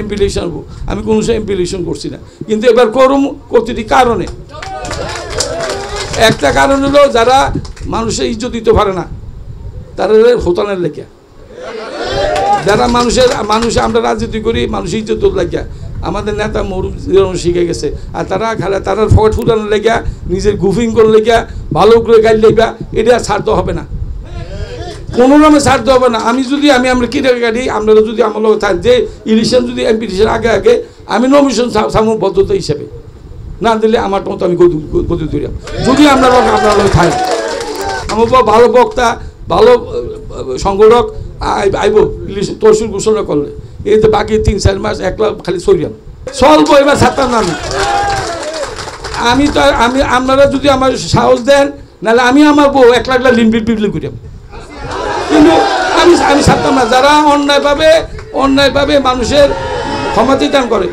MP election হবো। আমি কোনো সময় এমপি ইলেকশন করছি না, কিন্তু এবার করুম প্রতিটি কারণে। একটা কারণ হলো যারা মানুষের ইজ্জত দিতে পারে না তারা হোতানের লেখা, যারা মানুষ আমরা রাজনীতি করি মানুষের ইজ্জত লাগিয়া আমাদের নেতা মরুম শিখে গেছে, আর তারা খেলা তারা ফট ফুটানোর লেগা নিজের গুফিং করে লেগা ভালো করে গাইড লেগা এটা ছাড়তে হবে না, কোনো নামে ছাড়তে হবে না। আমরা কি গাড়ি আমরা যদি আমার লোক থাক যে ইলেকশন যদি এমপি ইলেকশন আগে আগে আমি নমিশন সামু পদ্ধতি হিসেবে না দিলে আমার মতো আমি গতি ধরি, যদি আপনার লোক থাকি আমার ভালো বক্তা ভালো সংগঠক আইব ইলেকশন তহসিল ঘোষণা করলে এই তো বাকি 3-4 মাস একলা খালি সরিয়াম চলব, এবার ছাড়তাম না আমি আপনারা যদি আমার সাহস দেন নাহলে আমি আমার বউ একলা লিনবিল পিপলি করিয়াম, কিন্তু আমি ছাড়তাম না। যারা অন্যায়ভাবে মানুষের ক্ষমতায়িতান করে